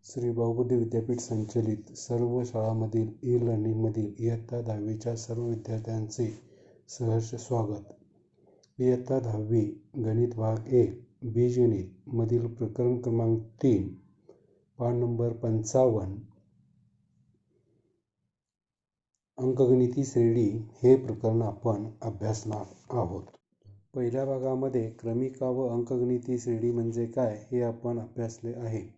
श्री बाहुबली विद्यापीठ संचलित सर्व शाळांमधील ई-लर्निंगमधील इयत्ता 10वीच्या सर्व विद्यार्थ्यांचे सहर्ष स्वागत. इयत्ता 10वी गणित भाग 1 बीजगणित मधील प्रकरण क्रमांक 3 पान नंबर 55 अंकगणिती श्रेणी हे प्रकरण आपण अभ्यासणार आहोत. पहिल्या भागामध्ये क्रमिका व अंकगणिती श्रेणी म्हणजे काय हे आपण अभ्यासले आहे.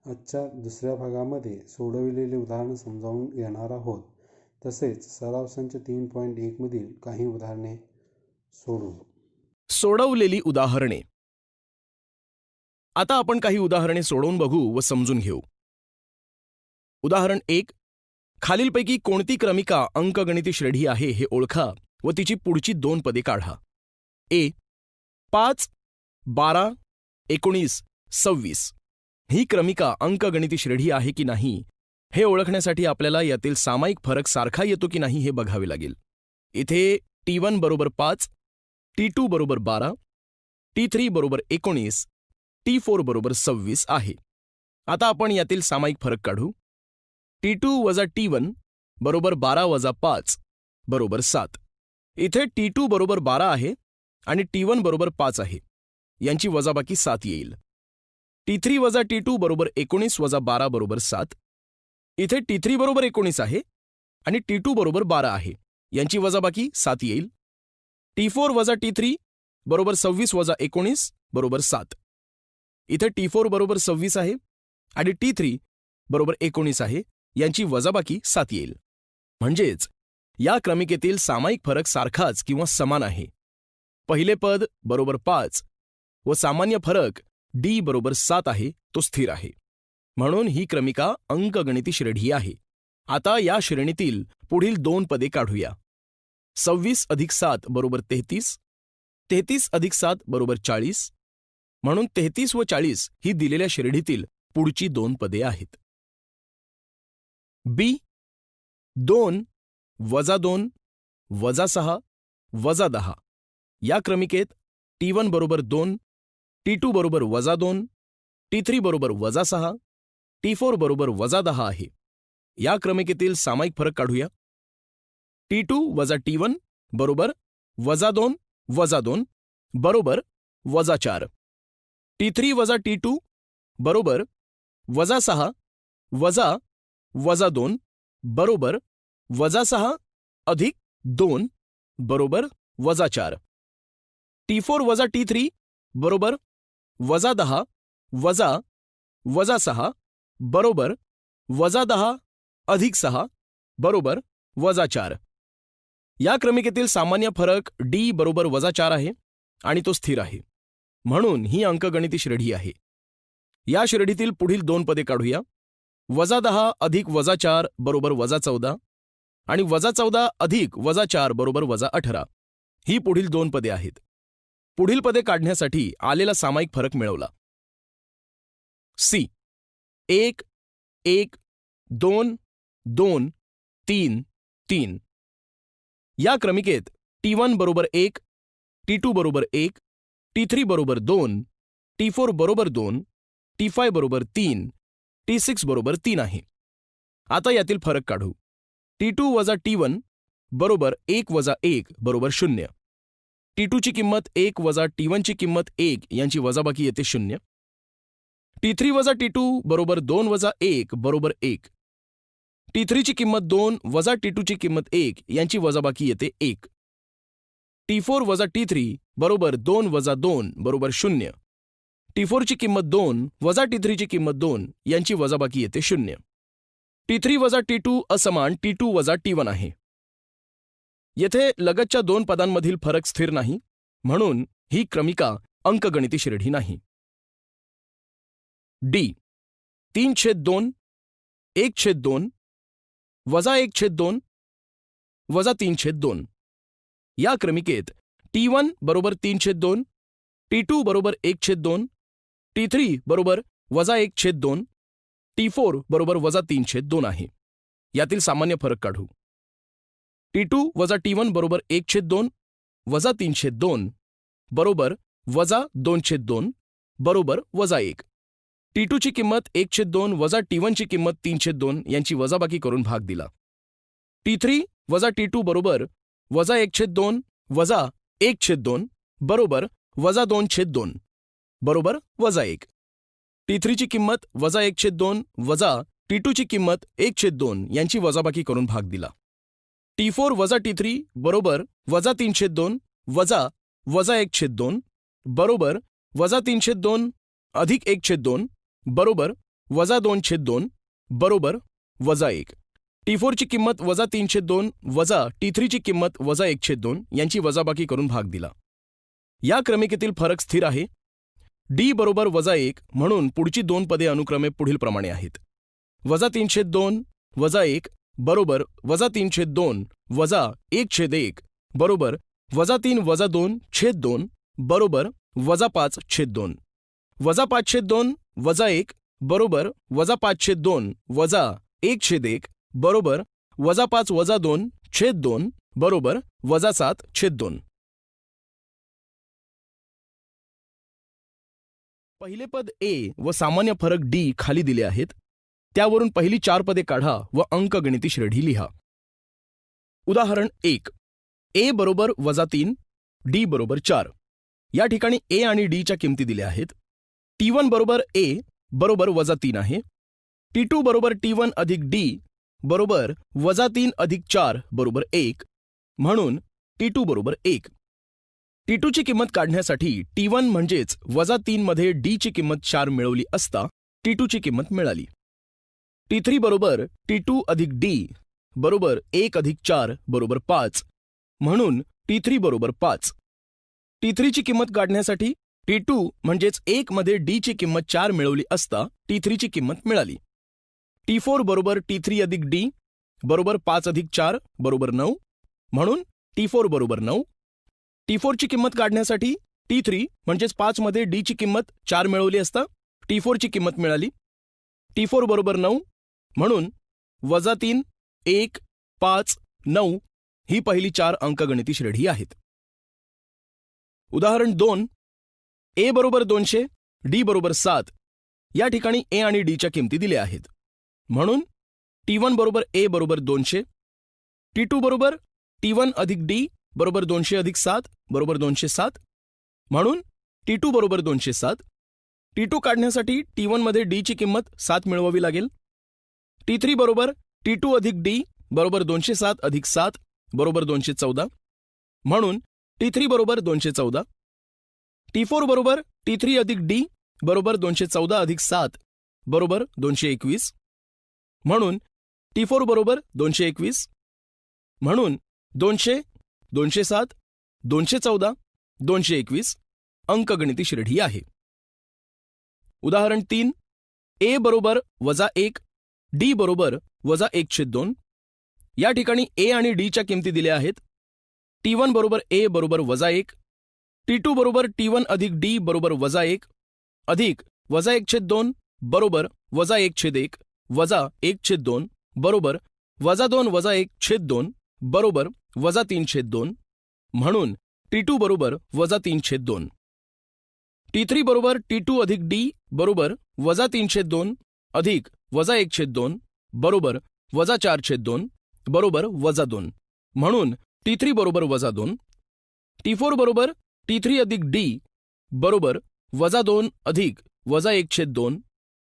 आजच्या दुसऱ्या भागामध्ये सोडविलेले उदाहरण समजावून घेणार आहोत. तसेच सराव संच 3.1 मधील काही उदाहरणे सोडवू. सोडवलेली उदाहरणे. आता आपण काही उदाहरणे सोडवून बघू व समजून घेऊ. उदाहरण 1. खालीलपैकी कोणती क्रमिका अंकगणिती श्रेणी आहे हे ओळखा व तिची पुढची दोन पदे काढा. ए. 5, 12, 19, 26 ही क्रमिका अंकगणिती श्रेणी आहे की नाही हे ओळखण्यासाठी आपल्याला यातील सामायिक फरक सारखा येतो की नाही हे बघावे लागेल. इथे T1 बरोबर 5, T2 बरोबर 12, T3 बरोबर 19, T4 बरोबर 26 आहे. आता आपण यातील सामायिक फरक काढू. T2 वजा T1 बरोबर 12 वजा 5 बरोबर 7. इथे T2 बरोबर 12 आहे आणि T1 बरोबर 5 आहे. यांची वजाबाकी 7 येईल. T3 वजा T2 बरोबर 19 वजा 12 बरोबर 7. इथे T3 बरोबर 19 आहे आणि T2 बरोबर 12 आहे. यांची वजाबाकी 7 येईल. T4 वजा T3 बरोबर 26 वजा 19 बरोबर 7. इथे T4 बरोबर 26 आहे आणि T3 बरोबर 19 आहे. यांची वजाबाकी 7 येईल. म्हणजेच या क्रमिकेतील सामायिक फरक सारखाच किंवा समान आहे. पहिले पद बरोबर 5 व सामान्य फरक D बरोबर 7 आहे तो स्थिर आहे. म्हणून ही क्रमिका अंकगणिती श्रेणी आहे. आता या श्रेणीतील पुढील दोन पदे काढूया. 26 अधिक 7 बरोबर 33, 33 अधिक 7 बरोबर 40. म्हणून 33 व 40 ही दिलेल्या श्रेणीतील पुढची दोन पदे आहेत. बी. 2 वजा 2 वजा 6 वजा 10 या क्रमिकेत T1 बरोबर 2, T2 बरोबर वजा 2, T3 बरोबर वजा 6, T4 बरोबर वजा 10 आहे. या क्रमिकेतील सामायिक फरक काढूया. T2 वजा T1 बरोबर वजा 2 बरोबर वजा 4. T3 वजा T2 बरोबर वजा 6 वजा 2 बरोबर वजा 6 अधिक 2 बरोबर वजा 4. T4 वजा T3 बरोबर वजा 10 वजा 6 बरोबर वजा 10 अधिक 6 बरोबर वजा 4. या क्रमिकेतील सामान्य फरक D बरोबर वजा 4 आहे आणि तो स्थिर आहे. म्हणून ही अंकगणिती श्रेणी आहे. या श्रेणीतील पुढील दोन पदे काढूया. वजा 10 अधिक वजा 4 बरोबर वजा 14 आणि वजा 14 अधिक वजा 4 बरोबर वजा 18 ही पुढील दोन पदे आहेत. पुढील पदे काढण्यासाठी आलेला सामायिक फरक मिळवला. सी. 1, 1, 2, 2, 3, 3 या क्रमिकेत T1 बरोबर 1, T2 बरोबर 1, T3 बरोबर 2, T4 बरोबर 2, T5 बरोबर 3, T6 बरोबर 3 आहे. आता यातील फरक काढू. T2 वजा T1 बरोबर 1 वजा 1 बरोबर 0. T2 ची किंमत 1 वजा T1 ची किंमत 1 यांची वजाबाकी येते 0. T3 वजा T2 बरोबर 2 वजा 1 बरोबर 1. T3 ची किंमत 2 वजा T2 ची किंमत 1 यांची वजाबाकी येते 1. T4 वजा T3 बरोबर 2 वजा 2 बरोबर 0. T4 ची किंमत 2 वजा T3 ची किंमत 2 यांची वजाबाकी येते 0. T3 वजा T2 असमान T2 वजा T1 आहे. येथे लगतच्या दोन पदांमधील फरक स्थिर नाही, म्हणून ही क्रमिका अंकगणिती श्रेणी नाही. D. 3/2 1/2 वजा 1/2 वजा 3/2 या क्रमिकेत T1 बरोबर 3/2, T2 बरोबर 1/2, T3 बरोबर वजा 1/2, T4 बरोबर वजा 3/2 आहे. यातील सामान्य फरक काढू. T2 वजा T1 बरोबर 1/2 वजा 3/2 बरोबर वजा 2/2 बरोबर वजा 1. T2 ची किंमत 1/2 वजा T1 ची किंमत 3/2 यांची वजाबाकी करून भाग दिला. T3 वजा T2 बरोबर वजा 1/2 वजा 1/2 बरोबर वजा 2/2 बरोबर वजा 1. T3 ची किंमत वजा 1/2 वजा T2 ची किंमत 1/2 यांची वजाबाकी करून भाग दिला. T4 वजा T3 बरोबर वजा 3/2 वजा 1/2 बरोबर वजा 3/2 अधिक 1/2 बरोबर वजा 2/2 बरोबर वजा 1. T4 ची किंमत वजा 3/2 वजा T3 ची किंमत वजा 1/2 यांची वजाबाकी करून भाग दिला. या क्रमिकेतील फरक स्थिर आहे. D बरोबर वजा 1 म्हणून पुढची दोन पदे अनुक्रमे पुढील प्रमाणे आहेत. वजा 3/2 वजा 1 बरोबर वजा 3/2 वजा 1/1 बरोबर वजा 3 वजा 2/2 बरोबर वजा 5/2. वजा 5/2 वजा 1 बरोबर वजा 5/2 वजा 1/1 बरोबर वजा 5 वजा 2/2 बरोबर वजा 7/2. पहिले पद A व सामान्य फरक D खाली दिले आहेत. त्यावरून पहिली 4 पदे काढा व अंकगणिती श्रेणी लिहा. उदाहरण 1. A बरोबर वजा 3 D बरोबर 4. या ठिकाणी A आणि D च्या किमती दिल्या आहेत. T1 बरोबर A बरोबर वजा 3 आहे. T2 बरोबर T1 अधिक D बरोबर वजा 3 अधिक 4 बरोबर 1 म्हणून T2 बरोबर 1. T2 ची किंमत काढण्यासाठी T1 म्हणजेच वजा 3 मध्ये D ची किंमत 4 मिळवली असता T2 ची किंमत मिळाली. T3 बरोबर T2 अधिक D बरोबर 1 अधिक 4 बरोबर 5 म्हणून T3 बरोबर 5. T3 ची किंमत काढण्यासाठी T2 म्हणजेच 1 मध्ये D ची किंमत 4 मिळवली असता T3 ची किंमत मिळाली. T4 बरोबर T3 अधिक D बरोबर 5 अधिक 4 बरोबर 9 म्हणून T4 बरोबर 9. T4 ची किंमत काढण्यासाठी T3 म्हणजेच 5 मध्ये D ची किंमत 4 मिळवली असता T4 ची किंमत मिळाली. T4 बरोबर 9 म्हणून वजा 3 1 5 9 ही पहिली 4 अंकगणिती श्रेणी आहेत. उदाहरण 2. A बरोबर 200 D बरोबर 7. या ठिकाणी A आणि D च्या किमती दिल्या आहेत. म्हणून T1 बरोबर A बरोबर 200. T2 बरोबर T1 अधिक D बरोबर 200 अधिक 7 बरोबर 207 म्हणून T2 बरोबर 207. T2 काढण्यासाठी T1 मध्ये D ची किंमत 7 मिळवावी लागेल. T3 बरोबर T2 अधिक D बरोबर 207 अधिक 7 बरोबर 214 म्हणून T3 बरोबर 214. T4 बरोबर T3 अधिक D बरोबर 214 अधिक 7 बरोबर 221 म्हणून T4 बरोबर 221 म्हणून 200 207 214 221 अंकगणिती श्रेणी आहे. उदाहरण 3. A बरोबर वजा 1 D बरोबर वजा 1/2. या ठिकाणी A आणि D च्या किमती दिल्या आहेत. T1 बरोबर A बरोबर वजा 1. T2 बरोबर T1 अधिक D बरोबर वजा 1 अधिक वजा 1/2 बरोबर वजा 1/1 वजा 1/2 बरोबर वजा 2 वजा 1/2 बरोबर वजा 3/2 म्हणून T2 बरोबर वजा 3/2. T3 बरोबर T2 अधिक D बरोबर वजा 3/2 अधिक वजा 1/2 बरोबर वजा 4/2 बरोबर वजा 2 म्हणून T3 बरोबर वजा 2. T4 बरोबर T3 अधिक D बरोबर वजा 2 अधिक वजा 1/2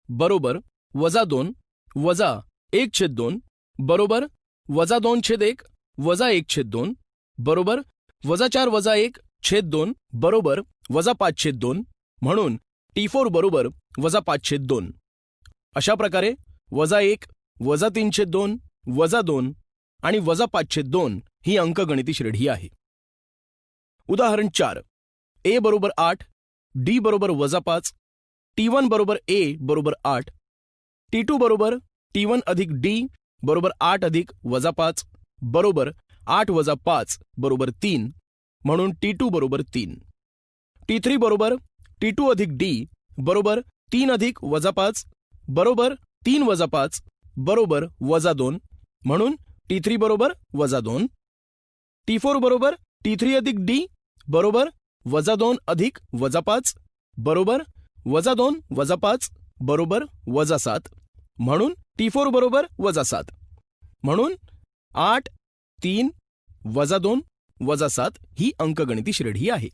बरोबर वजा 2 वजा 1/2 बरोबर वजा 2/1 वजा 1/2 बरोबर वजा 4 वजा 1/2 बरोबर वजा 5/2 म्हणून T4 बरोबर वजा 5/2. अशा प्रकारे वजा 1 वजा 3/2 वजा 2 आणि वजा 5/2 ही अंकगणिती श्रेणी आहे. उदाहरण 4. A बरोबर 8 D बरोबर वजा 5. T1 बरोबर A बरोबर 8. T2 बरोबर T1 अधिक D बरोबर 8 अधिक वजा 5 बरोबर 8 वजा 5 बरोबर 3 म्हणून T2 बरोबर 3. T3 बरोबर T2 अधिक D बरोबर 3 अधिक वजा 5 बरोबर 3 वजा 5 बरोबर वजा 2 म्हणून T3 बरोबर वजा 2. T4 बरोबर T3 अधिक D बरोबर वजा 2 अधिक वजा 5 बरोबर वजा 2 वजा 5 बरोबर -7 म्हणून T4 बरोबर -7 म्हणून 8 3 -2 -7 ही अंकगणिती श्रेणी आहे.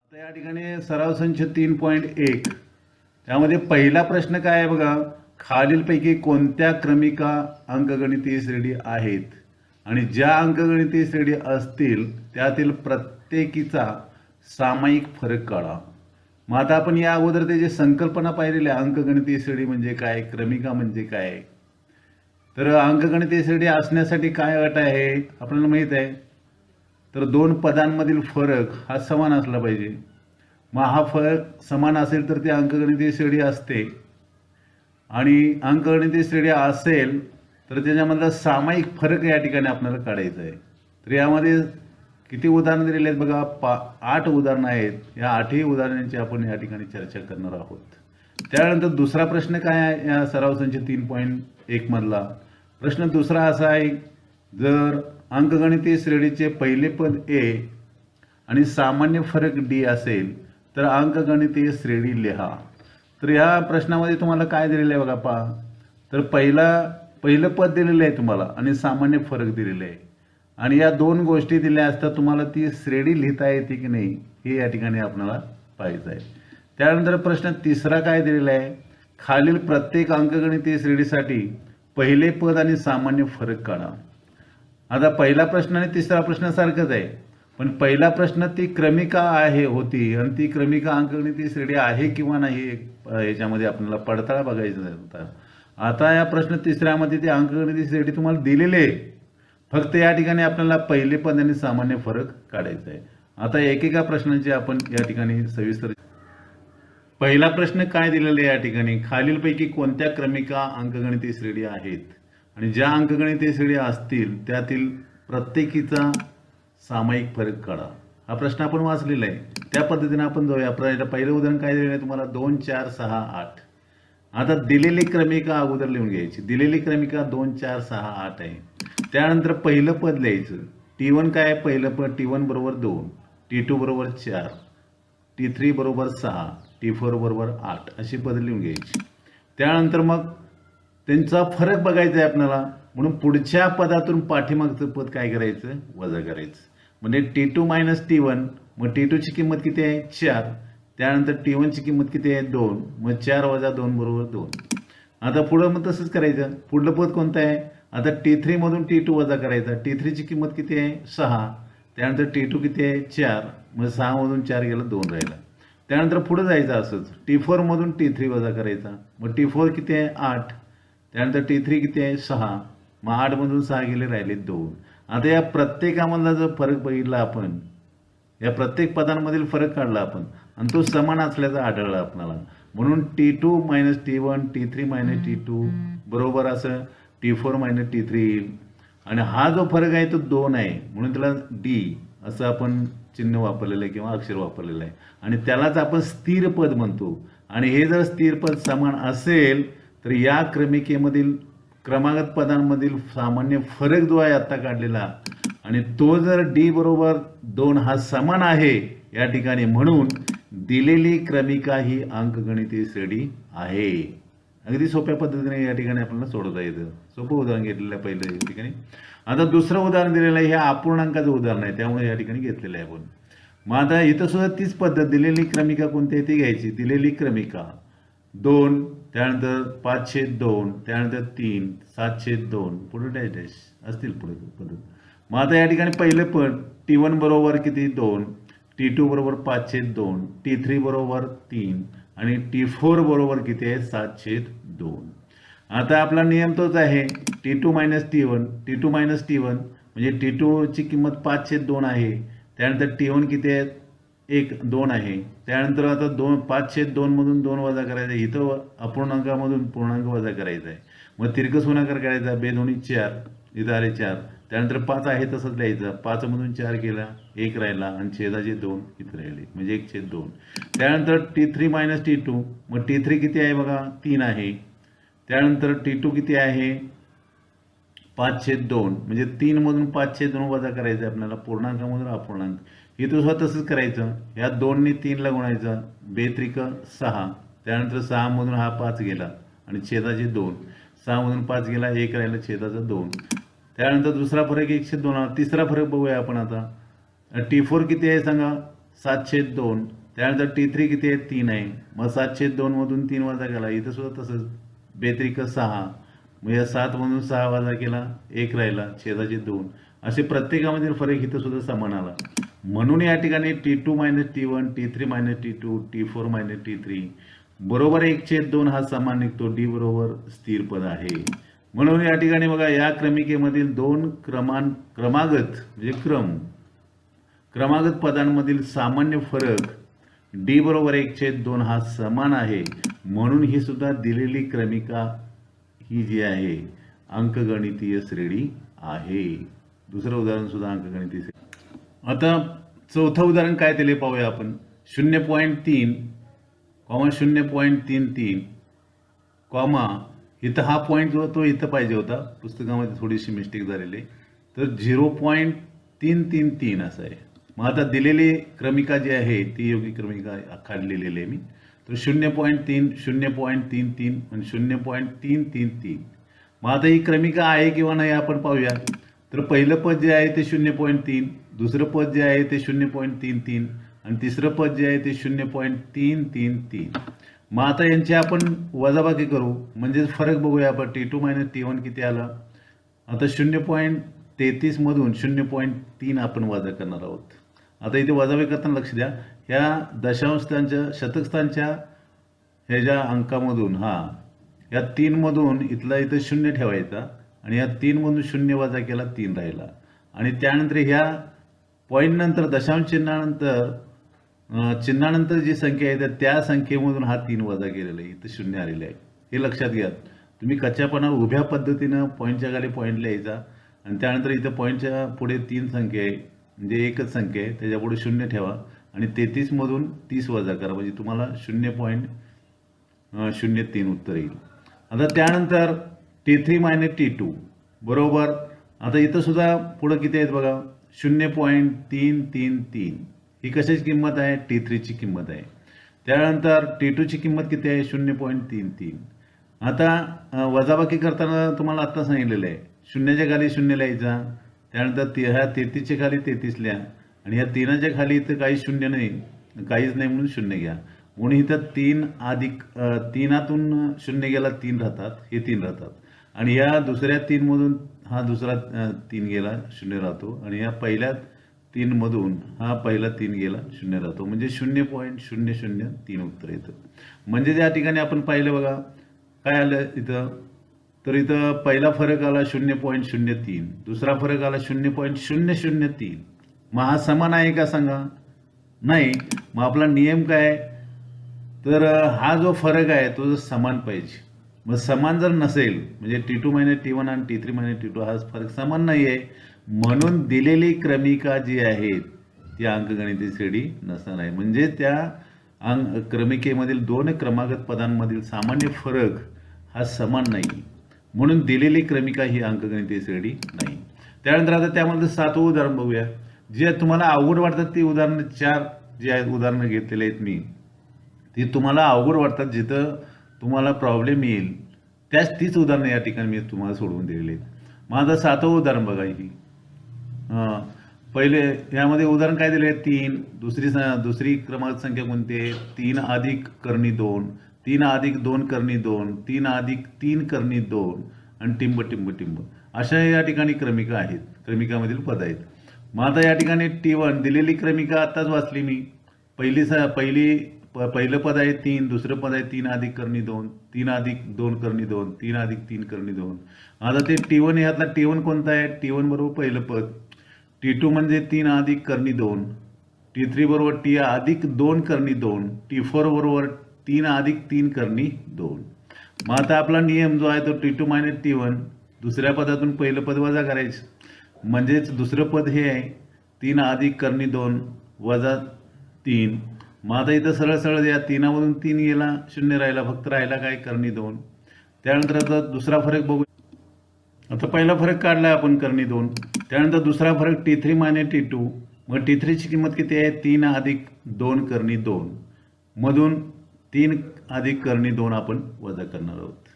आता या ठिकाणी सराव संच 3.1 त्यामध्ये पहिला प्रश्न काय आहे बघा, खालीलपैकी कोणत्या क्रमिका अंकगणितीय श्रेणी आहेत आणि ज्या अंकगणितीय श्रेणी असतील त्यातील प्रत्येकीचा सामायिक फरक काढा. मग आता आपण या अगोदर त्याची संकल्पना पाहिलेली आहे, अंकगणितीय श्रेणी म्हणजे काय, क्रमिका म्हणजे काय. तर अंकगणितीय श्रेणी असण्यासाठी काय अट आहे आपल्याला माहित आहे. तर दोन पदांमधील फरक हा समान असला पाहिजे. मग हा फरक समान असेल तर ती अंकगणितीय श्रेणी असते. आणि अंकगणितीय श्रेणी असेल तर त्याच्यामधला सामायिक फरक या ठिकाणी आपल्याला काढायचा आहे. तर यामध्ये किती उदाहरणं दिलेली आहेत बघा, 8 उदाहरणं आहेत. या 8ही उदाहरणांची आपण या ठिकाणी चर्चा करणार आहोत. त्यानंतर दुसरा प्रश्न काय आहे या सराव संच 3.1 मधला प्रश्न दुसरा असा आहे, जर अंकगणितीय श्रेणीचे पहिले पद A आणि सामान्य फरक D असेल तर अंकगणितीय श्रेणी लिहा. तर या प्रश्नामध्ये तुम्हाला काय दिलेलं आहे बघा पहा, तर पहिलं पद दिलेलं आहे तुम्हाला आणि सामान्य फरक दिलेले आहे आणि या दोन गोष्टी दिल्या असता तुम्हाला ती श्रेणी लिहिता येते की नाही हे या ठिकाणी आपल्याला पाहायचं आहे. त्यानंतर प्रश्न तिसरा काय दिलेला आहे, खालील प्रत्येक अंकगणितीय श्रेणीसाठी पहिले पद आणि सामान्य फरक काढा. आता पहिला प्रश्न आणि तिसरा प्रश्न सारखंच आहे, पण पहिला प्रश्न ती क्रमिका होती आणि ती क्रमिका अंकगणितीय श्रेणी आहे किंवा नाही याच्यामध्ये आपल्याला पडताळा बघायचा होता. आता या प्रश्न तिसऱ्यामध्ये ती अंकगणितीय श्रेणी तुम्हाला दिलेली आहे, फक्त या ठिकाणी आपल्याला पहिले पद आणि सामान्य फरक काढायचा आहे. आता एकेका प्रश्नांची आपण या ठिकाणी सविस्तर. पहिला प्रश्न काय दिलेला आहे या ठिकाणी, खालीलपैकी कोणत्या क्रमिका अंकगणितीय श्रेणी आहेत आणि ज्या अंकगणितीय श्रेणी असतील त्यातील प्रत्येकीचा सामायिक फरक काढा. हा प्रश्न आपण वाचलेला आहे, त्या पद्धतीने आपण जाऊया. पहिलं उदाहरण काय दिलेलं आहे तुम्हाला, 2 4 6 8. आता दिलेली क्रमिका अगोदर लिहून घ्यायची. दिलेली क्रमिका 2 4 6 8 आहे. त्यानंतर पहिलं पद लिहायचं. T1 काय आहे, पहिलं पद T1 बरोबर 2, T2 बरोबर 4, T3 बरोबर 6, T4 बरोबर 8 अशी पद लिहून घ्यायची. त्यानंतर मग त्यांचा फरक बघायचा आहे आपल्याला, म्हणून पुढच्या पदातून पाठीमागचं पद काय करायचं, वजा करायचं. म्हणजे T2 - T1, मग T2 ची किंमत किती आहे 4, त्यानंतर T1 ची किंमत किती आहे 2, मग 4 - 2 बरोबर 2. आता पुढं मग तसंच करायचं. पुढलं पद कोणतं आहे, आता T3 मधून T2 वजा करायचा. T3 ची किंमत किती आहे 6, त्यानंतर T2 किती आहे 4, मग 6 मधून 4 गेलं 2 राहिला. त्यानंतर पुढे जायचं असंच. T4 मधून T3 वजा करायचा. मग T4 किती आहे 8, त्यानंतर T3 किती आहे 6, मग 8 मधून 6 गेले राहिले 2. आता या प्रत्येकामधला जर फरक बघितला आपण, या प्रत्येक पदांमधील फरक काढला आपण आणि तो समान असल्याचा आढळला आपल्याला. म्हणून T2 - T1, T3 - T2 बरोबर असं T4 - T3 येईल. आणि हा जो फरक आहे तो 2 आहे, म्हणून त्याला D असं आपण चिन्ह वापरलेलं आहे किंवा अक्षर वापरलेलं आहे आणि त्यालाच आपण स्थिर पद म्हणतो. आणि हे जर स्थिर पद समान असेल तर या क्रमिकेमधील क्रमागत पदांमधील सामान्य फरक जो आहे आता काढलेला आणि तो जर D बरोबर 2 हा समान आहे या ठिकाणी, म्हणून दिलेली क्रमिका ही अंकगणितीय श्रेणी आहे. अगदी सोप्या पद्धतीने या ठिकाणी आपल्याला सोडवता येतं. सोपं उदाहरण घेतलेलं आहे पहिलं या ठिकाणी. आता दुसरं उदाहरण दिलेलं आहे, हे अपूर्णांकाचं उदाहरण आहे, त्यामुळे या ठिकाणी घेतलेलं आहे आपण. मग आता इथं सुद्धा तीच पद्धत, दिलेली क्रमिका कोणती आहे ती घ्यायची. दिलेली क्रमिका 2, त्यानंतर 5/2, त्यानंतर 3, 7/2, पुढे डॅश डॅश असतील पुढे पद्धत. मग आता या ठिकाणी पहिलं पद T1 बरोबर किती 2, T2 बरोबर 5/2, T3 बरोबर 3 आणि T4 बरोबर किती आहे 7/2. आता आपला नियम तोच आहे, T2 - T1, T2 - T1 म्हणजे T2 ची किंमत 5/2 आहे, त्यानंतर T1 किती आहे 1 2 आहे. त्यानंतर आता 5/2 मधून 2 वजा करायचा. इथं अपूर्णांकामधून पूर्णांक वजा करायचा आहे. मग तिरकस गुणाकार करायचा. 2 दोन्ही 4, इथं आले 4. त्यानंतर 5 आहे तसंच लिहायचं. 5 मधून 4 गेला 1 राहिला आणि छेदाचे 2 इथं राहिले म्हणजे 1/2. त्यानंतर T3 - T2, मग T3 किती आहे बघा 3 आहे. त्यानंतर T2 किती आहे 5/2 म्हणजे 3 मधून 5/2 वजा करायचं आपल्याला, पूर्णांकामधून अपूर्णांक. इथं सुद्धा तसंच करायचं. ह्या 2 ने 3 ला गुणायचं, 2×3=6. त्यानंतर 6 मधून हा 5 गेला आणि छेदाचे 2. 6 मधून 5 गेला, 1 राहिला, छेदाचा 2. त्यानंतर दुसरा फरक 1/2. तिसरा फरक बघूया आपण आता. T4 किती आहे सांगा? 7/2. त्यानंतर T3 किती आहे? 3 आहे. मग 7/2 मधून 3 वजा केला, इथं सुद्धा तसंच. 2×3=6. मग या 7 मधून 6 वजा केला, 1 राहिला, छेदाचे 2. असे प्रत्येकामधील फरक इथं सुद्धा समान आला. म्हणून या ठिकाणी T2 - T1, T3 - T2, T4 - T3 बरोबर 1/2 हा समान निघतो. D बरोबर स्थिर पद आहे. म्हणून या ठिकाणी बघा, या क्रमिकेमधील दोन क्रमागत म्हणजे क्रमागत पदांमधील सामान्य फरक D बरोबर 1/2 हा समान आहे. म्हणून ही सुद्धा दिलेली क्रमिका ही जी आहे अंकगणितीय श्रेणी आहे. दुसरं उदाहरण सुद्धा अंकगणितीय श्रेणी. आता चौथं उदाहरण काय दिले पाहूया आपण. 0.3, 0.33, इथं हा पॉईंट जो तो इथं पाहिजे होता, पुस्तकामध्ये थोडीशी मिस्टेक झालेली आहे. तर 0.333 असं आहे. मग आता दिलेली क्रमिका जी आहे ती योग्य क्रमिका खाली लिहिलेली आहे मी. तर 0.3, 0.33 आणि 0.333. मग आता ही क्रमिका आहे किंवा नाही आपण पाहूया. तर पहिलं पद जे आहे ते 0.3, दुसरं पद जे आहे ते 0.33 आणि तिसरं पद जे आहे ते 0.333. मग आता यांची आपण वजाबाकी करू, म्हणजे फरक बघूया आपण. T2 - T1 किती आला? आता 0.33 मधून 0.3 आपण वजा करणार आहोत. आता इथे वजाबाकी करताना लक्ष द्या, ह्या दशांशस्थानच्या शतकस्थानच्या ह्याच्या अंकामधून या 3 मधून इथं 0 ठेवायचा आणि या 3 मधून 0 वजा केला, 3 राहिला. आणि त्यानंतर ह्या पॉईंट नंतर दशांश चिन्हानंतर जी संख्या आहे त्या संख्येमधून हा 3 वजा केलेला आहे, इथं 0 आलेलं आहे. हे लक्षात घ्या. तुम्ही कच्च्या पानावर उभ्या पद्धतीनं पॉईंटच्या खाली पॉईंट लिहायचा आणि त्यानंतर इथं पॉईंटच्या पुढे 3 संख्या आहे, म्हणजे एकच संख्या आहे, त्याच्यापुढे 0 ठेवा आणि 33 मधून 30 वजा करा, म्हणजे तुम्हाला 0.03 उत्तर येईल. आता त्यानंतर T3 - T2 बरोबर. आता इथं सुद्धा पुढं किती आहेत बघा, 0.333. ही कशाची किंमत आहे? T3 ची किंमत आहे. त्यानंतर T2 ची किंमत किती आहे? 0.33. आता वजाबाकी करताना तुम्हाला आत्ता सांगितलेलं आहे, 0च्या खाली 0 लिहायचा, त्यानंतर ह्या 33च्या खाली 33 लिहा आणि ह्या 3च्या खाली इथं काही 0 नाही, काहीच नाही म्हणून 0 घ्या. म्हणून इथं 3+3तून 0 गेला, 3 राहतात, हे 3 राहतात. आणि या दुसऱ्या 3 मधून हा दुसरा 3 गेला, 0 राहतो. आणि या पहिल्या 3 मधून हा पहिला 3 गेला, 0 राहतो. म्हणजे 0.003 उत्तर येतं. म्हणजे त्या ठिकाणी आपण पाहिलं बघा काय आलं इथं. तर इथं पहिला फरक आला 0.03, दुसरा फरक आला 0.003. मग हा समान आहे का सांगा? नाही. मग आपला नियम काय? तर हा जो फरक आहे तो जो समान पाहिजे. मग समान जर नसेल, म्हणजे T2 - T1 आणि T3 - T2 हा फरक समान नाही आहे, म्हणून दिलेली क्रमिका जी आहे ती अंकगणितीय श्रेणी नसणार आहे. म्हणजे त्या क्रमिकेमधील दोन क्रमागत पदांमधील सामान्य फरक हा समान नाही, म्हणून दिलेली क्रमिका ही अंकगणितीय श्रेणी नाही. त्यानंतर आता त्यामध्ये 7वं उदाहरण बघूया. जे तुम्हाला अवघड वाटतात ती उदाहरणं 4 जी आहेत उदाहरणं घेतलेली आहेत मी, ती तुम्हाला अवघड वाटतात, जिथं तुम्हाला प्रॉब्लेम येईल तीच उदाहरणं या ठिकाणी मी तुम्हाला सोडवून दिलेली आहेत. मग आता 7वं उदाहरण बघा. ही पहिले यामध्ये उदाहरण काय दिले? 3. दुसरी क्रमांक संख्या कोणती आहे? 3 अधिक करणी 2, 3 अधिक 2 करणी 2, 3 अधिक 3 करणी 2 आणि टिंब टिंब टिंब अशा या ठिकाणी क्रमिका आहेत, क्रमिकामधील पद आहेत. मग आता या ठिकाणी T1 दिलेली क्रमिका आत्ताच वाचली मी. पहिलं पद आहे 3, दुसरं पद आहे 3 अधिक करणी 2, 3 अधिक 2 करणी 2, 3 अधिक 3 करणी 2. आता ते T1 यातला T1 कोणता आहे? T1 बरोबर पहिलं पद. T2 म्हणजे 3 अधिक करणी 2, T3 बरोबर T अधिक 2 करणी 2, T4 बरोबर 3 अधिक 3 करणी 2. मग आता आपला नियम जो आहे तो T2 - T1, दुसऱ्या पदातून पहिलं पद वजा करायचं, म्हणजेच दुसरं पद हे आहे 3 अधिक करणी 2 वजा 3. मग आता इथं सरळ सरळ या 3 मधून 3 गेला, 0 राहिला, फक्त राहिला काय? करणी 2. त्यानंतर आता दुसरा फरक बघू. आता पहिला फरक काढला आपण करणी 2. त्यानंतर दुसरा फरक T3 मायनस T2. मग T3 ची किंमत किती आहे? 3 अधिक 2 करणी 2 मधून 3 अधिक करणी 2 आपण वजा करणार आहोत.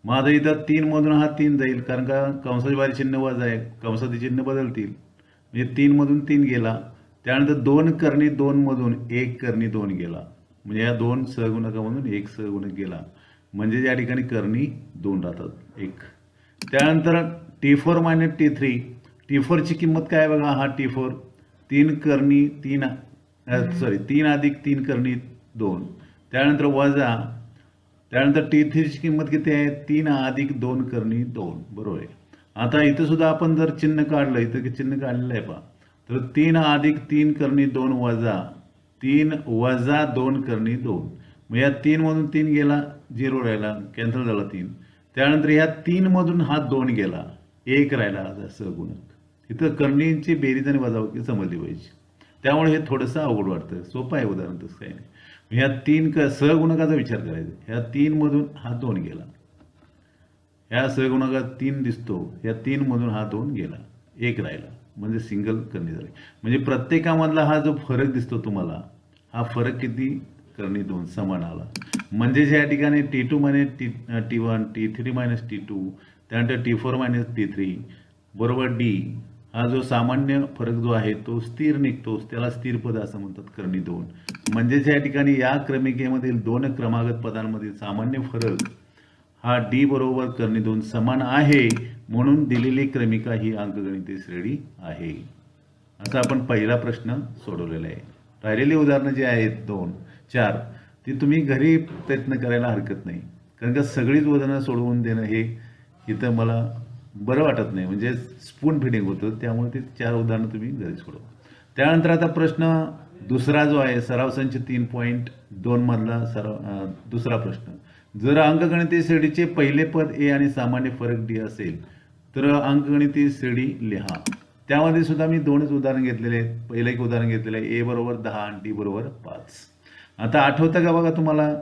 मग आता इथं 3 मधून हा 3 जाईल, कारण का कंसाच्या बाहेर चिन्ह वजा आहे, कंसाचे चिन्ह बदलतील. म्हणजे 3 मधून 3 गेला. त्यानंतर 2 करणी 2 मधून 1 करणी 2 गेला. म्हणजे या 2 सहगुणकामधून 1 सहगुणक गेला. म्हणजे या ठिकाणी करणी 2 राहतात 1. त्यानंतर T4 मायनस T3. T4 ची किंमत काय बघा, हा T4 3 करणी 3 3 अधिक 3 करणी 2. त्यानंतर वजा, त्यानंतर T3 ची किंमत किती आहे? 3 अधिक 2 करणी 2. बरोबर आहे. आता इथं सुद्धा आपण जर चिन्ह काढलं, इथं चिन्ह काढलेलं आहे पहा, तर 3 अधिक 3 करणी 2 वजा 3 वजा 2 करणी 2. मग या 3 मधून 3 गेला, 0 राहिला, कॅन्सल झाला 3. त्यानंतर ह्या 3 मधून हा 2 गेला, 1 राहिला सहगुणक. इथं करणींची बेरीज आणि वजाबाकी समजली पाहिजे. त्यामुळे हे थोडंसं अवघड वाटतं. सोपं आहे उदाहरण, तसं काही नाही. ह्या 3 सहगुणकाचा विचार करायचा. ह्या 3 मधून हा 2 गेला, ह्या सहगुणकात 3 दिसतो, ह्या 3 मधून हा 2 गेला, 1 राहिला, म्हणजे सिंगल करणी झाली. म्हणजे प्रत्येकामधला हा जो फरक दिसतो तुम्हाला, हा फरक किती? करणी 2 समान आला. म्हणजेच या ठिकाणी T2 minus T1, T3 minus T2, त्यानंतर T4 मायनस T3 बरोबर D. हा जो सामान्य फरक जो आहे तो स्थिर निघतो, त्याला स्थिर पद असं म्हणतात, करणी 2. म्हणजेच या ठिकाणी या क्रमिकेमधील 2 क्रमागत पदांमधील सामान्य फरक हा D बरोबर करणी 2 समान आहे, म्हणून दिलेली क्रमिका ही अंकगणितीय श्रेणी आहे. असा आपण पहिला प्रश्न सोडवलेला आहे. राहिलेली उदाहरणं जी आहेत 2, 4 ती तुम्ही घरी प्रयत्न करायला हरकत नाही, कारण का सगळीच उदाहरणं सोडवून देणं हे इथं मला बरं वाटत नाही. म्हणजे स्पून फिडिंग होतं, त्यामुळे ते 4 उदाहरणं तुम्ही घरी सोडवा. त्यानंतर आता प्रश्न दुसरा जो आहे, सराव संच 3.2 मधला दुसरा प्रश्न. जर अंकगणितीय श्रेणीचे पहिले पद A आणि सामान्य फरक D असेल तर अंकगणितीय श्रेणी लिहा. त्यामध्ये सुद्धा मी 2च उदाहरण घेतलेले आहेत. पहिलं एक उदाहरण घेतलेलं आहे, A बरोबर 10 आणि D बरोबर 5. आता आठवतं का बघा तुम्हाला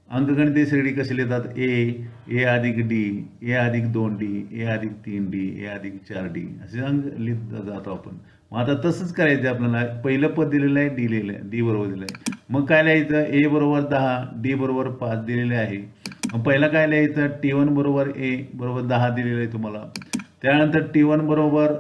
अंकगणितीय श्रेणी कशी लिहितात? A अधिक D, A अधिक 2D, A अधिक 3D, A अधिक 4D असे अंक लिहित जातो आपण. मग आता तसंच करायचं आपल्याला. पहिलं पद दिलेलं आहे, D लिहिलं आहे, D बरोबर दिलं आहे. मग काय लिहायचं? A बरोबर 10, D बरोबर 5 दिलेले आहे. मग पहिला काय लिहायचं? T1 बरोबर A बरोबर 10 दिलेलं आहे तुम्हाला. त्यानंतर T1 बरोबर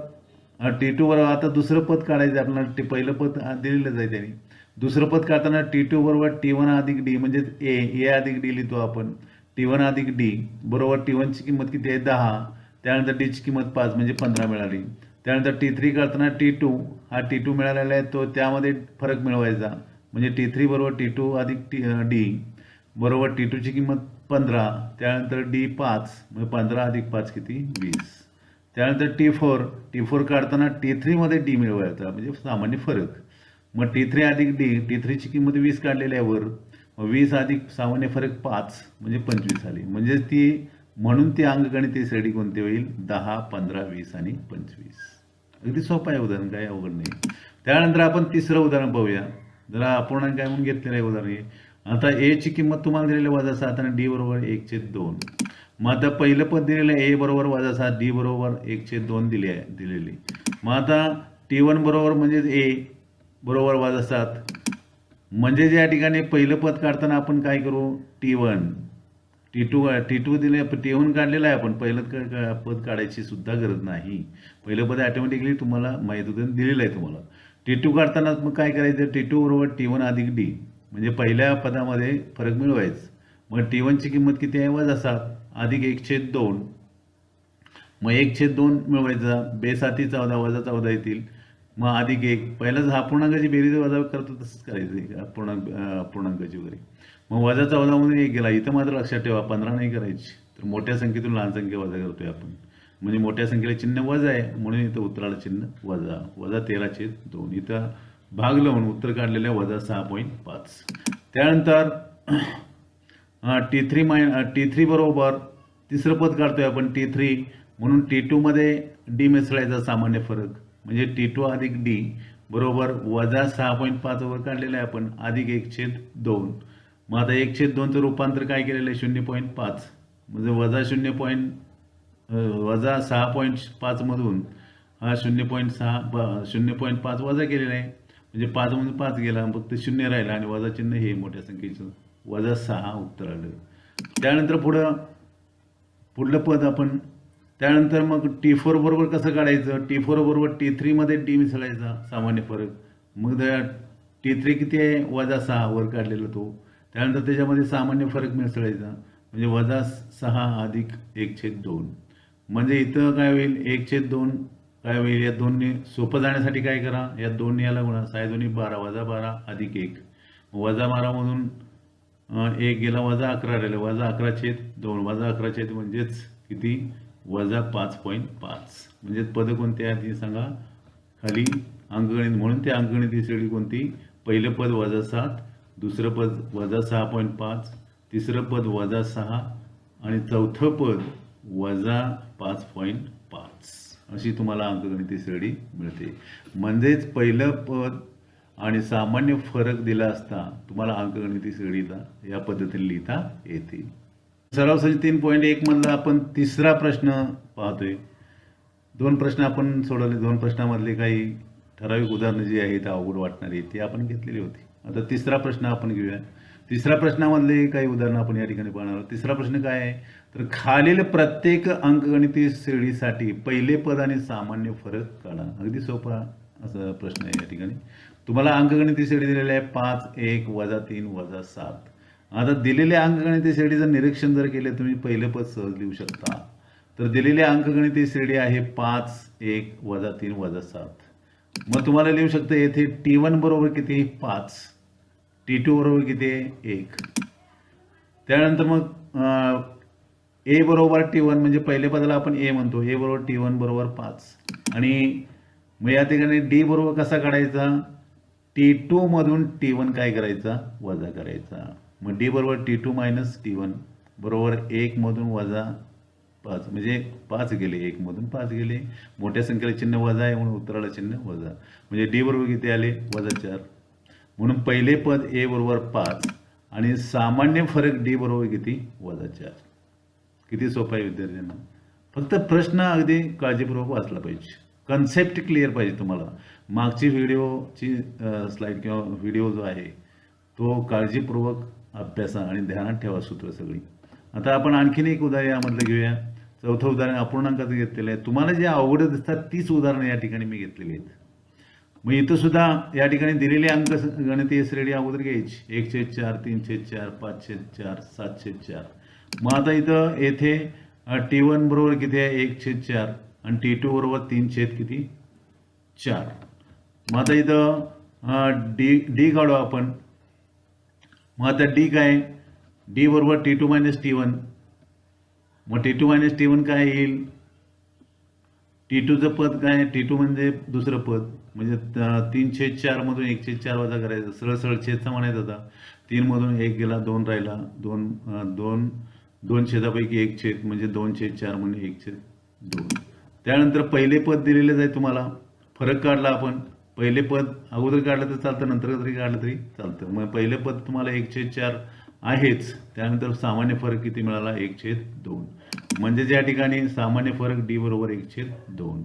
T2 बरोबर, आता दुसरं पद काढायचं आपल्याला. पहिलं पद दिलेलंच आहे त्यांनी. दुसरं पद काढताना T2 बरोबर T1 अधिक D, म्हणजे A अधिक D लिहितो आपण. T1 अधिक D बरोबर T1 ची किंमत किती आहे? 10. त्यानंतर D ची किंमत 5 म्हणजे 15 मिळाली. त्यानंतर T3 काढताना T2, हा T2 मिळालेला आहे, तो त्यामध्ये फरक मिळवायचा. म्हणजे T3 बरोबर T2 अधिक D बरोबर T2 ची किंमत 15. त्यानंतर D 5, म्हणजे 15 अधिक 5 किती? 20. त्यानंतर T4 काढताना T3 मध्ये D मिळवायचा, म्हणजे सामान्य फरक. मग T3 अधिक D, T3 ची किंमत 20 काढलेली आहे वर. 20 अधिक सामान्य फरक 5 म्हणजे 25 आली. म्हणजे म्हणून ती अंकगणितीय श्रेणी कोणती होईल? 10, 15, 20 आणि 25. अगदी सोपं आहे उदाहरण, काही अवघड नाही. त्यानंतर आपण तिसरं उदाहरण पाहूया. जरा अपूर्णांक काय म्हणून घेतलेलं आहे उदाहरण हे. आता A ची किंमत तुम्हाला दिलेली आहे -7 आणि D बरोबर 1/2. मग आता पहिलं पद दिलेलं आहे A बरोबर -7, D बरोबर 1/2 दिलेली. मग आता T1 बरोबर म्हणजे A बरोबर -7, म्हणजे या ठिकाणी पहिलं पद काढताना आपण काय करू? T1, T2 दिले, T1 काढलेलं आहे आपण. पहिलं पद काढायची सुद्धा गरज नाही. पहिलं पद ऑटोमॅटिकली तुम्हाला माहीत होतं, दिलेलं आहे तुम्हाला. T2 काढताना मग काय करायचं? T2 बरोबर T1 अधिक D, म्हणजे पहिल्या पदामध्ये फरक मिळवायचं. मग T1 ची किंमत किती आहे? -7 अधिक 1/2. मग 1/2 मिळवायचा. 2×7 = 14, -14 येतील. मग अधिक 1, पहिलाच हा पूर्णांकाची बेरीज वजा करतो तसंच करायचं पूर्णांकाची वगैरे. मग -14 मधून 1 गेला. इथं मात्र लक्षात ठेवा 15 नाही करायची, तर मोठ्या संख्येतून लहान संख्या वजा करतोय आपण. म्हणजे मोठ्या संख्येला चिन्ह वजा आहे, म्हणून इथं उत्तराला चिन्ह वजा. -13/2. इथं भाग लावून उत्तर काढलेलं आहे -6.5. त्यानंतर T3 बरोबर तिसरं पद काढतोय आपण T3, म्हणून T2 मध्ये D मिसळायचा सामान्य फरक, म्हणजे T2 अधिक D बरोबर -6.5 वर काढलेलं आहे आपण, अधिक 1/2. मग आता 1/2चं रूपांतर काय केलेलं आहे? 0.5, म्हणजे -0.5 वजा 6.5 मधून हा 0.5 वजा केलेला आहे, म्हणजे 5 मधून 5 गेला, फक्त 0 राहिला आणि वजा चिन्ह हे मोठ्या संख्येचं -6 उत्तर आलं. त्यानंतर पुढलं पद आपण त्यानंतर मग T4 बरोबर कसं काढायचं. T4 बरोबर T3 मध्ये D मिसळायचा, सामान्य फरक. मग T3 किती आहे, -6 वर काढलेला तो. त्यानंतर त्याच्यामध्ये सामान्य फरक मिसळायचा, म्हणजे -6 अधिक 1/2. म्हणजे इथं काय होईल, 1/2 काय होईल, या दोन्ही सोपं जाण्यासाठी काय करा, या दोन याला गुणा, 6 दोन्ही 12, -12 अधिक 1, -12 मधून 1 गेला, -11 राहिलं, -11/2, -11 म्हणजेच किती, -5.5. म्हणजे पद कोणते आहेत हे सांगा खाली. अंकगणित, म्हणून ते अंकगणित श्रेणी कोणती, पहिलं पद -7, दुसरं पद -6.5, तिसरं पद -6 आणि चौथं पद -5.5. अशी तुम्हाला अंकगणित श्रेणी मिळते. म्हणजेच पहिलं पद आणि सामान्य फरक दिला असता तुम्हाला अंकगणित श्रेणीला या पद्धतीने लिहिता येते. सराव संच 3.1 मधला आपण तिसरा प्रश्न पाहतोय. 2 प्रश्न आपण सोडवले, 2 प्रश्नामधले काही ठराविक उदाहरणं जी आहेत अवघड वाटणारी ती आपण घेतलेली होती. आता तिसरा प्रश्न आपण घेऊया. तिसऱ्या प्रश्नामधले काही उदाहरणं आपण या ठिकाणी पाहणार आहोत. तिसरा प्रश्न काय आहे, तर खालील प्रत्येक अंकगणितीय श्रेणीसाठी पहिले पद आणि सामान्य फरक काढा. अगदी सोपा असा प्रश्न आहे. या ठिकाणी तुम्हाला अंकगणितीय श्रेणी दिलेली आहे 5, 1, -3, -7. आता दिलेल्या अंकगणितीय श्रेणीचं निरीक्षण जर केलं तुम्ही पहिलं पद सहज लिहू शकता. तर दिलेली अंकगणितीय श्रेणी आहे 5, 1, -3, -7. मग तुम्हाला लिहू शकता येथे T1 बरोबर किती, 5, T2 बरोबर किती आहे, 1. त्यानंतर मग A बरोबर T1, म्हणजे पहिल्या पदाला आपण A म्हणतो, A बरोबर T1 बरोबर 5. आणि मग या ठिकाणी D बरोबर कसा काढायचा, T2 मधून T1 काय करायचा, वजा करायचा. मग D बरोबर T2 मायनस T1 बरोबर 1 मधून वजा 5, म्हणजे 5 गेले, 1 मधून 5 गेले, मोठ्या संख्येला चिन्ह वजा आहे म्हणून उत्तराला चिन्ह वजा, म्हणजे D बरोबर किती आले, -4. म्हणून पहिले पद A बरोबर 5 आणि सामान्य फरक D बरोबर किती, -4. किती सोपा आहे विद्यार्थ्यांना. फक्त प्रश्न अगदी काळजीपूर्वक वाचला पाहिजे, कन्सेप्ट क्लिअर पाहिजे तुम्हाला. मागची व्हिडिओची स्लाइड किंवा व्हिडिओ जो आहे तो काळजीपूर्वक अभ्यासा आणि ध्यानात ठेवा सूत्र सगळी. आता आपण आणखीन एक उदाहरण यामधलं घेऊया. चौथं उदाहरण अपूर्णांकाचं घेतलेलं आहे. तुम्हाला जे अवघड दिसतात तीच उदाहरणं या ठिकाणी मी घेतलेली आहेत. मग इथं सुद्धा या ठिकाणी दिलेली अंक गणितीय श्रेणी अगोदर घ्यायची, 1/4, 3/4, 5/4, 7/4. मग आता इथं येथे T1 बरोबर किती आहे, 1/4 आणि T2 बरोबर 3/4. मग आता इथं D काढू आपण. मग आता D काय, D बरोबर T2 मायनस T1. मग T2 मायनस T1 काय येईल, T2चं पद काय, T2 म्हणजे दुसरं पद, म्हणजे 3/4 मधून 1/4 वजा करायचं, सरळ सरळ छेदचा म्हणायचा होता. 3 मधून 1 गेला, 2 राहिला, 2 छेदापैकी 1 छेद, म्हणजे 2/4 म्हणजे 1/2. त्यानंतर पहिले पद दिलेले आहे तुम्हाला, फरक काढला आपण. पहिले पद अगोदर काढलं तर चालतं, नंतर जरी काढलं तरी चालतं. मग पहिले पद तुम्हाला 1/4 आहेच. त्यानंतर सामान्य फरक किती मिळाला, 1/2. म्हणजे या ठिकाणी सामान्य फरक D बरोबर 1/2.